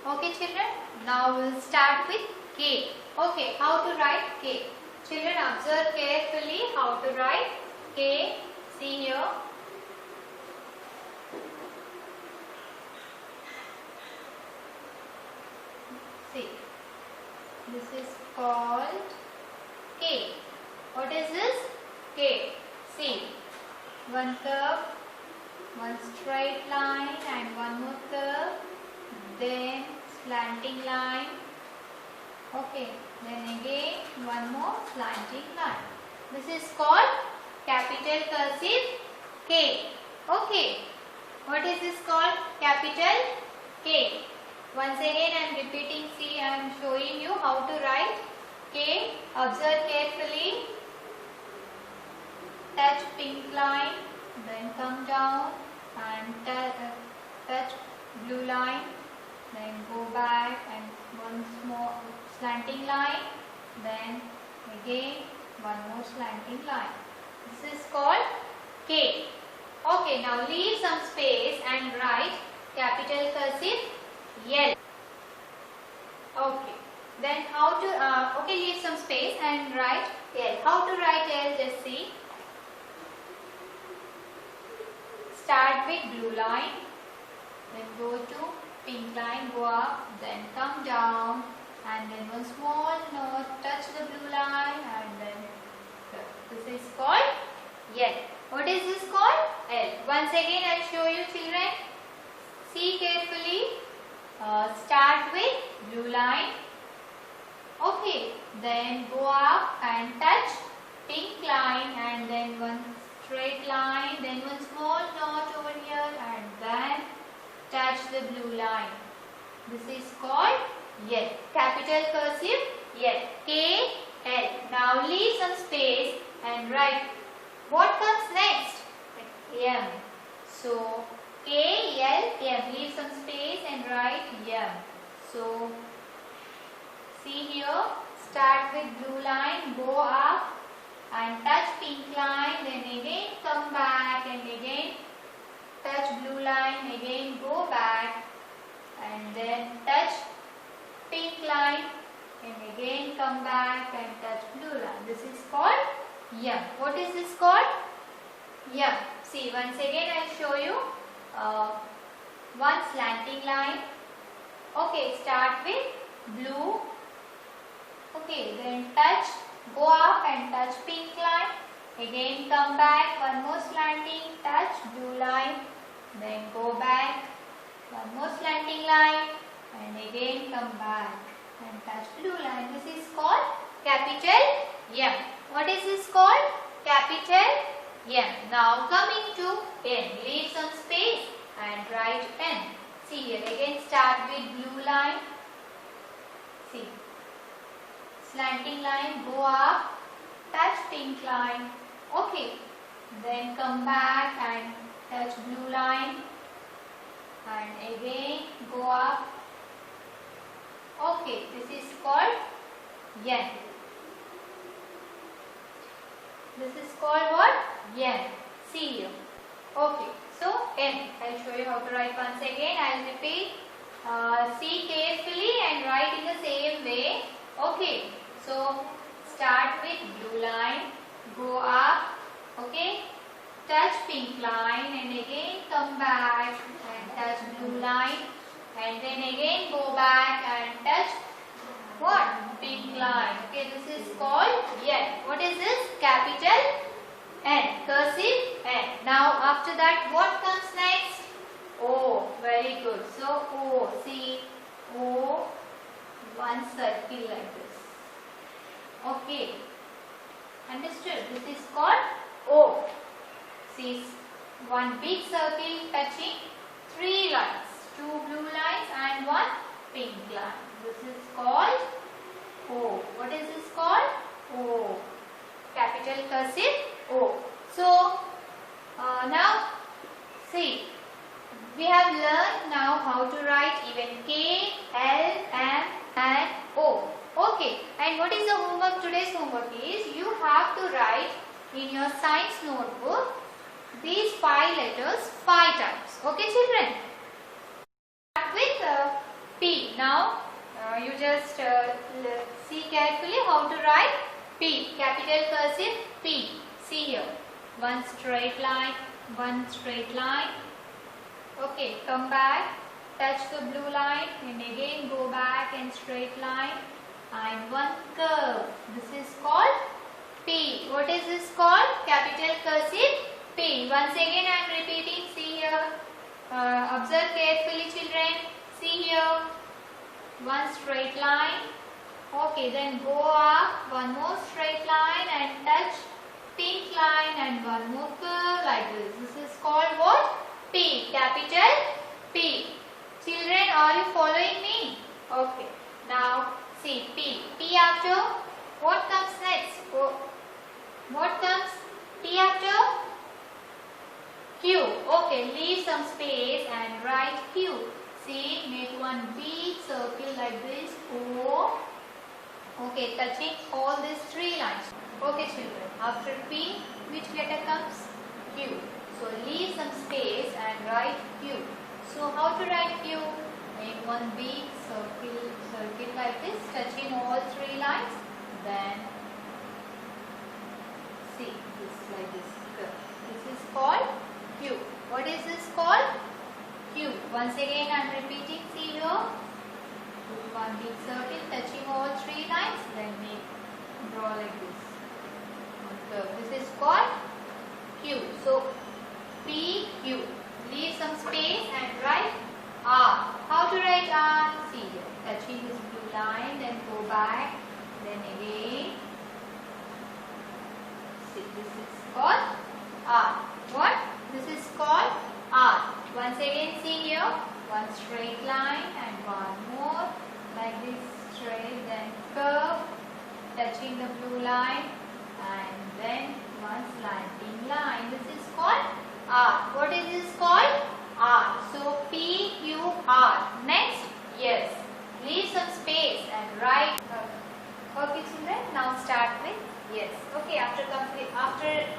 Okay children, now we'll start with K. Okay, how to write K? Children, observe carefully how to write K. See here. See, this is called K. What is this? K. See, one curve, one straight line and one more curve, then slanting line. Okay, then again one more slanting line. This is called capital cursive K. Okay, what is this called? Capital K. Once again I am repeating. See, I am showing you how to write K. Observe carefully. Touch pink line, then come down and touch blue line, then go back and one small slanting line, then again one more slanting line. This is called K. Okay, now leave some space and write capital cursive L. Okay, then how to okay, leave some space and write L. How to write L? Just see. Start with blue line, then go to pink line, go up, then come down, and then one small note, touch the blue line, and then this is called L. What is this called? L. Once again I will show you children. See carefully. Start with blue line. Okay, then go up and touch pink line, and then one straight line, then one small knot over here, and then touch the blue line. This is called L. Capital cursive L. K, L. Now leave some space and write what comes next? M. So K, L, M. Leave some space and write M. So see here, start with blue line, go up and touch pink line, then again come back and again touch blue line, again go back and then touch pink line and again come back and touch blue line. This is called M. What is this called? M. See, once again I will show you one slanting line. Okay, start with blue. Okay, then touch, go up and touch pink line, again come back, one more slanting, touch blue line, then go back, one more slanting line, and again come back and touch blue line. This is called capital M. What is this called? Capital M. Now coming to N. Leave some space and write N. See here, again start with blue line. See, slanting line, go up, touch pink line. Okay, then come back and touch blue line and again go up. Okay, this is called N. This is called what? N. See here. Okay, so N. I will show you how to write once again. I will repeat. See carefully and write in the same way. Okay, so start with blue line, go up, okay, touch pink line and again come back and touch blue line and then again go back and touch what? Pink line. Okay, this is called N. What is this? Capital N. Cursive N. Now after that what comes next? O. Very good. So O. See, O, one circle like this. Okay, understood? This is called O. See, one big circle touching three lines, two blue lines and one pink line. This is called O. What is this called? O. Capital cursive O. So now see, we have learned now how to write even K, L, M and O. Okay, and what is the homework? Today's homework is you have to write in your science notebook these 5 letters 5 times. Okay children? Start with P. Now you just see carefully how to write P. Capital cursive P. See here. One straight line. One straight line. Okay, come back. Touch the blue line and again go back and straight line. And one curve. This is called P. What is this called? Capital cursive P. Once again I am repeating. See here. Observe carefully, children. See here. One straight line. Okay, then go up. One more straight line and touch pink line and one more curve like this. This is called what? P. Capital P. Children, are you following me? Okay. Now see P. P after what comes next? What comes P after? Q. Okay, leave some space and write Q. See, make one big circle like this. O. Okay, touching all these three lines. Okay, children. After P, which letter comes? Q. So leave some space and write Q. So how to write Q? Make one big circle like this, touching all three lines. Then see this like this. This is called Q. What is this called? Q. Once again I am repeating. See here. Put one big circle touching all three lines. Then draw like this. This is called Q. So P, Q. Leave some space and write R. How to write R? See here. Touching this blue line, then go back, then again. See, this is called R. What? This is called R. Once again, see here. One straight line and one more. Like this straight, then curve, touching the blue line, and then one slanting line. This is called R. What is this called? R. So P, Q, R. Next, yes. Leave some space and write. Okay, children. Now start with yes. Okay, after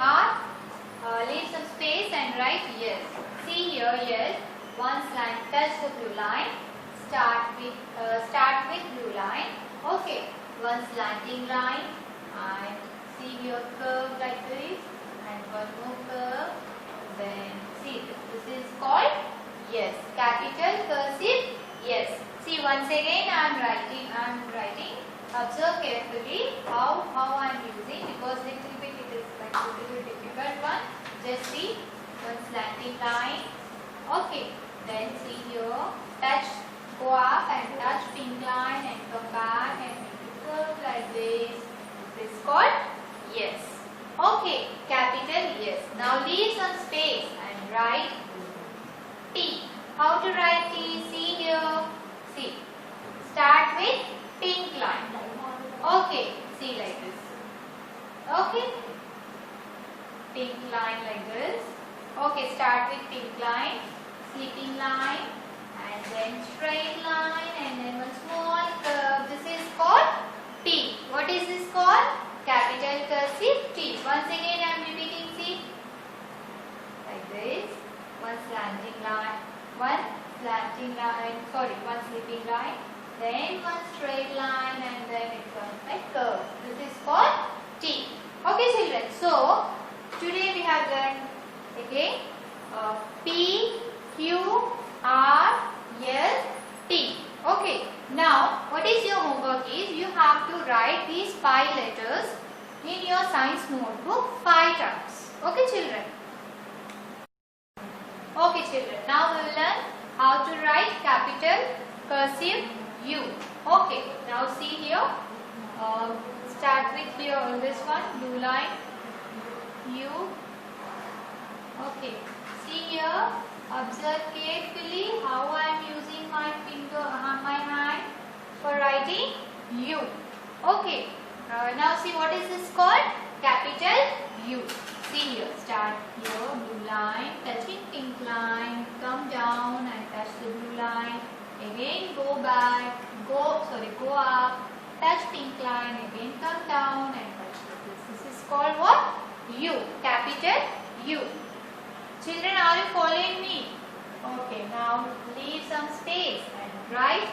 R, leave some space and write yes. See here, yes. One slant, touch the blue line. Start with blue line. Okay, one slanting line and see your curve like this and one more curve. Then see this is called yes. Capital cursive yes. See once again I am writing. Observe carefully how I am using because little bit it is like a little difficult one. Just see one slanting line. Okay. Then see here, touch, go up and touch pink line and come back and make it curve like this. This is called yes. Okay, capital yes. Now leave some space and write T. How to write T? See here. See. Start with pink line. Okay, see like this. Okay. Pink line like this. Okay, start with pink line. Sleeping line and then straight line and then one small curve. This is called T. What is this called? Capital cursive T. Once again I am repeating. See like this. One sleeping line, one sleeping line, then one straight line and then it comes like curve. This is called T. Okay, children. So today we have learned again P, Q, R, S, T. Okay. Now, what is your homework is you have to write these 5 letters in your science notebook 5 times. Okay, children. Okay, children. Now we will learn how to write capital cursive U. Okay. Now see here. Start with here on this one blue line U. Okay. See here. Observe carefully how I am using my my hand for writing U. Okay. Now see what is this called? Capital U. See here. Start here, blue line, touching pink line, come down and touch the blue line. Again go back, go up, touch pink line, again come down and touch this. This is called what? U. Capital U. Children, are you following me? Okay, now leave some space and write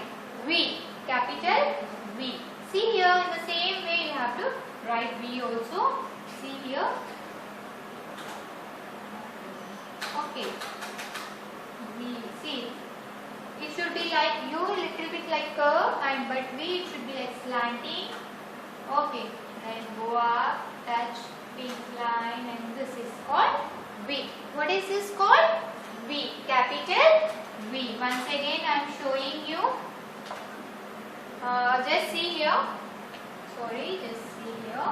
V, capital V. See here, in the same way you have to write V also. See here. Okay. V. See, it should be like U, little bit like curve, and but V it should be like slanting. Okay. Then go up, touch, pink line, and this is called V. What is this called? V, capital V. Once again I am showing you. Just see here. Sorry, just see here.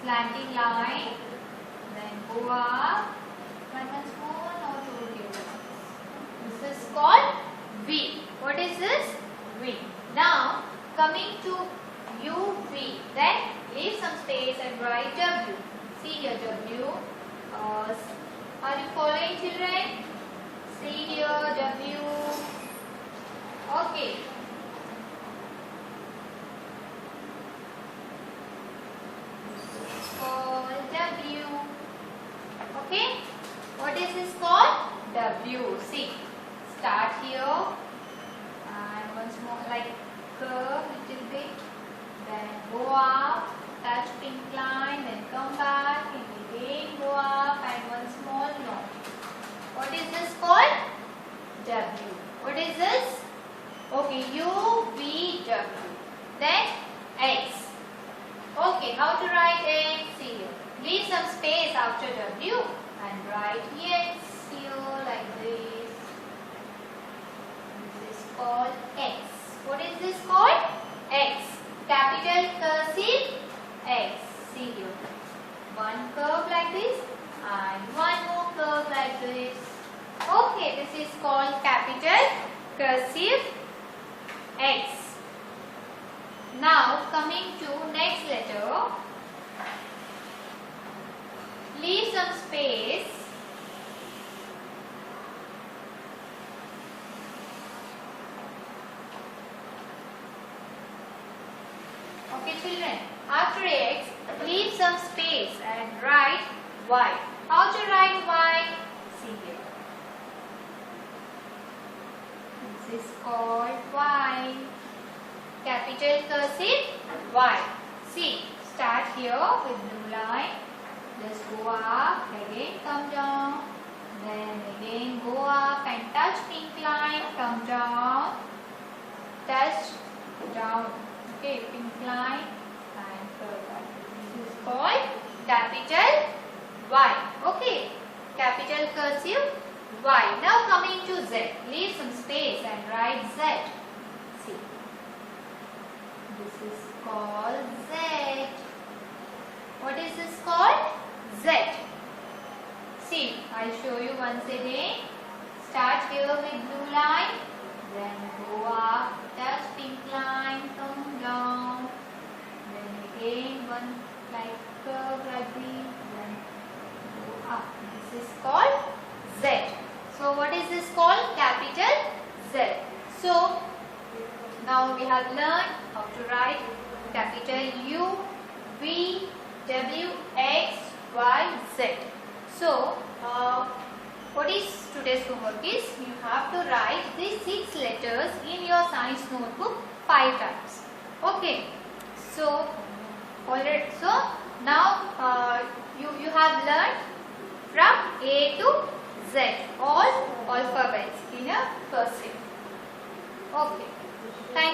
Slanting line. Then go up. One small note over here. This is called V. What is this? V. Now coming to UV. Then leave some space and write W. See here W. Are you following, children? See here W. Okay. This is called W. Okay. What is this called? W. See. Start here. And once more like curve little bit. Then go up. Touch pink line. Then come back. And again go up. And one small knot. What is this called? W. What is this? Okay, U, V, W. Then X. Okay, how to write X? See here. Leave some space after W and write X here like this. This is called X. What is this called? X. Capital cursive X. See here. One curve like this and one more curve like this. Okay, this is called capital cursive X. Now coming to next letter, leave some space. Okay children, after X, leave some space and write Y. How to write Y? See here. This is called Y. Capital cursive Y. See, start here with blue line. Just go up, again come down. Then again go up and touch pink line. Come down. Touch down. Okay, pink line and curve. This is called capital Y. Okay, capital cursive Y. Now coming to Z. Leave some space and write Z. See. This is called Z. What is this called? Z. See, I'll show you once again. Start here with blue line. Then go up, touch pink line, come down. Then again one like curve like this. Then go up. This is called Z. So what is this called? Capital Z. So now we have learned how to write capital U, V, W, X, Y, Z. So what is today's homework is you have to write these 6 letters in your science notebook 5 times. Okay. So already, so now you have learned from A to Z all alphabets in a cursive. Okay. Thank you.